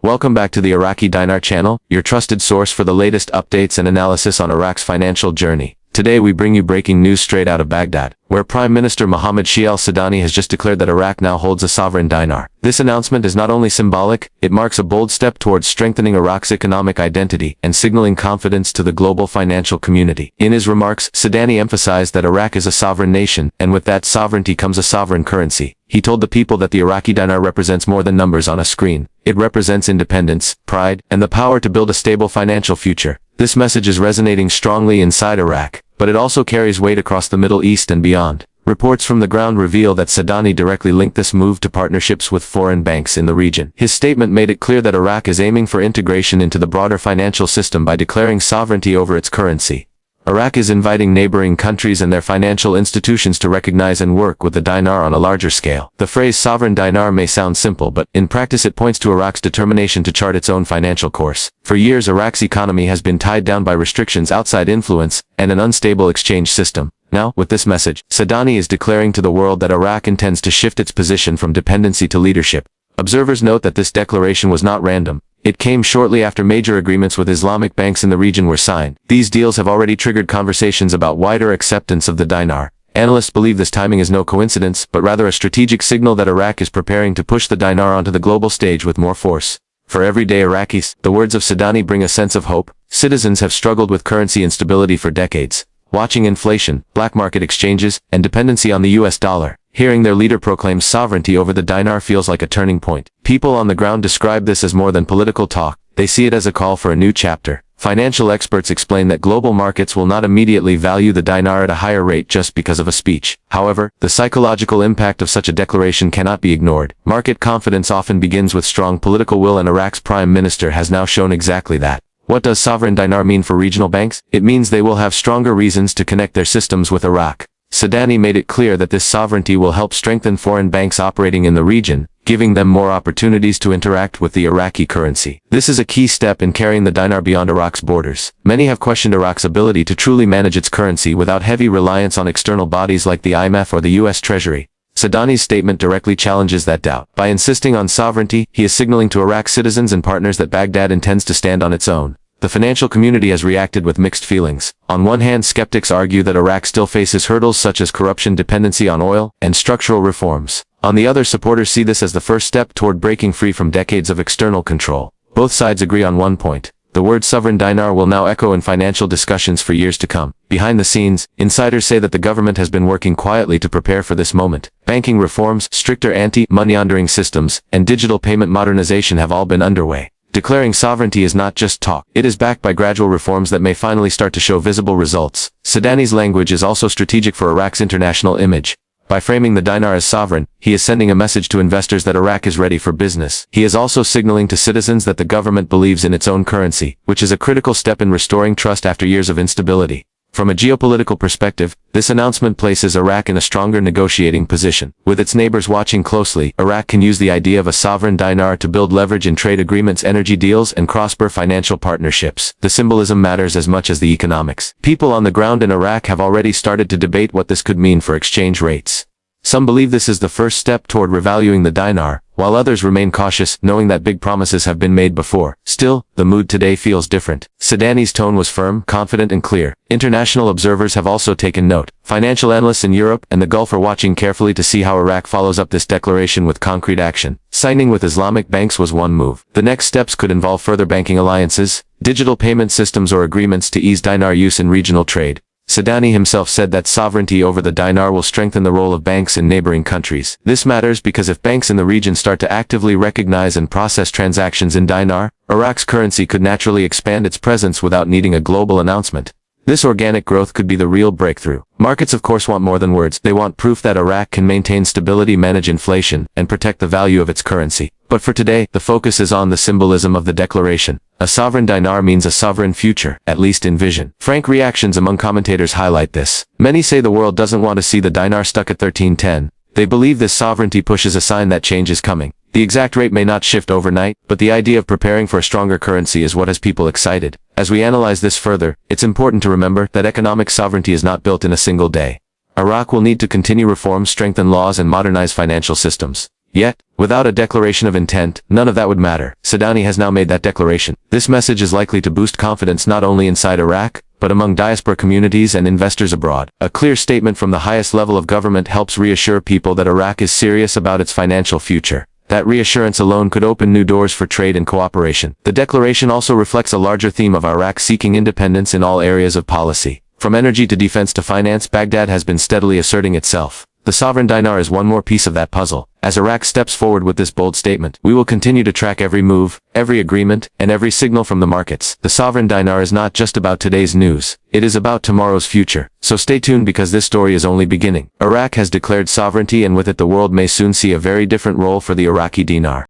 Welcome back to the Iraqi Dinar channel, your trusted source for the latest updates and analysis on Iraq's financial journey. Today we bring you breaking news straight out of Baghdad, where Prime Minister Mohammed Sudani has just declared that Iraq now holds a sovereign dinar. This announcement is not only symbolic, it marks a bold step towards strengthening Iraq's economic identity and signaling confidence to the global financial community. In his remarks, Sudani emphasized that Iraq is a sovereign nation, and with that sovereignty comes a sovereign currency. He told the people that the Iraqi dinar represents more than numbers on a screen. It represents independence, pride, and the power to build a stable financial future. This message is resonating strongly inside Iraq, but it also carries weight across the Middle East and beyond. Reports from the ground reveal that Sudani directly linked this move to partnerships with foreign banks in the region. His statement made it clear that Iraq is aiming for integration into the broader financial system by declaring sovereignty over its currency. Iraq is inviting neighboring countries and their financial institutions to recognize and work with the dinar on a larger scale. The phrase sovereign dinar may sound simple, but in practice it points to Iraq's determination to chart its own financial course. For years, Iraq's economy has been tied down by restrictions, outside influence, and an unstable exchange system. Now, with this message, Sudani is declaring to the world that Iraq intends to shift its position from dependency to leadership. Observers note that this declaration was not random. It came shortly after major agreements with Islamic banks in the region were signed. These deals have already triggered conversations about wider acceptance of the dinar. Analysts believe this timing is no coincidence, but rather a strategic signal that Iraq is preparing to push the dinar onto the global stage with more force. For everyday Iraqis, the words of Sudani bring a sense of hope. Citizens have struggled with currency instability for decades, watching inflation, black market exchanges, and dependency on the US dollar. Hearing their leader proclaim sovereignty over the dinar feels like a turning point. People on the ground describe this as more than political talk. They see it as a call for a new chapter. Financial experts explain that global markets will not immediately value the dinar at a higher rate just because of a speech. However, the psychological impact of such a declaration cannot be ignored. Market confidence often begins with strong political will, and Iraq's prime minister has now shown exactly that. What does sovereign dinar mean for regional banks? It means they will have stronger reasons to connect their systems with Iraq. Sudani made it clear that this sovereignty will help strengthen foreign banks operating in the region, giving them more opportunities to interact with the Iraqi currency. This is a key step in carrying the dinar beyond Iraq's borders. Many have questioned Iraq's ability to truly manage its currency without heavy reliance on external bodies like the IMF or the US Treasury. Sudani's statement directly challenges that doubt. By insisting on sovereignty, he is signaling to Iraq's citizens and partners that Baghdad intends to stand on its own. The financial community has reacted with mixed feelings. On one hand, skeptics argue that Iraq still faces hurdles such as corruption, dependency on oil, and structural reforms. On the other, supporters see this as the first step toward breaking free from decades of external control. Both sides agree on one point. The word sovereign dinar will now echo in financial discussions for years to come. Behind the scenes, insiders say that the government has been working quietly to prepare for this moment. Banking reforms, stricter anti-money laundering systems, and digital payment modernization have all been underway. Declaring sovereignty is not just talk. It is backed by gradual reforms that may finally start to show visible results. Sudani's language is also strategic for Iraq's international image. By framing the dinar as sovereign, he is sending a message to investors that Iraq is ready for business. He is also signaling to citizens that the government believes in its own currency, which is a critical step in restoring trust after years of instability. From a geopolitical perspective, this announcement places Iraq in a stronger negotiating position. With its neighbors watching closely, Iraq can use the idea of a sovereign dinar to build leverage in trade agreements, energy deals, and cross-border financial partnerships. The symbolism matters as much as the economics. People on the ground in Iraq have already started to debate what this could mean for exchange rates. Some believe this is the first step toward revaluing the dinar, while others remain cautious, knowing that big promises have been made before. Still, the mood today feels different. Sudani's tone was firm, confident, and clear. International observers have also taken note. Financial analysts in Europe and the Gulf are watching carefully to see how Iraq follows up this declaration with concrete action. Signing with Islamic banks was one move. The next steps could involve further banking alliances, digital payment systems, or agreements to ease dinar use in regional trade. Sudani himself said that sovereignty over the dinar will strengthen the role of banks in neighboring countries. This matters because if banks in the region start to actively recognize and process transactions in dinar, Iraq's currency could naturally expand its presence without needing a global announcement. This organic growth could be the real breakthrough. Markets of course want more than words. They want proof that Iraq can maintain stability, manage inflation, and protect the value of its currency. But for today, the focus is on the symbolism of the declaration. A sovereign dinar means a sovereign future, at least in vision. Frank reactions among commentators highlight this. Many say the world doesn't want to see the dinar stuck at 1310. They believe this sovereignty pushes a sign that change is coming. The exact rate may not shift overnight, but the idea of preparing for a stronger currency is what has people excited. As we analyze this further, it's important to remember that economic sovereignty is not built in a single day. Iraq will need to continue reforms, strengthen laws, and modernize financial systems. Yet, without a declaration of intent, none of that would matter. Sudani has now made that declaration. This message is likely to boost confidence not only inside Iraq, but among diaspora communities and investors abroad. A clear statement from the highest level of government helps reassure people that Iraq is serious about its financial future. That reassurance alone could open new doors for trade and cooperation. The declaration also reflects a larger theme of Iraq seeking independence in all areas of policy. From energy to defense to finance, Baghdad has been steadily asserting itself. The sovereign dinar is one more piece of that puzzle. As Iraq steps forward with this bold statement, we will continue to track every move, every agreement, and every signal from the markets. The sovereign dinar is not just about today's news. It is about tomorrow's future. So stay tuned because this story is only beginning. Iraq has declared sovereignty, and with it the world may soon see a very different role for the Iraqi dinar.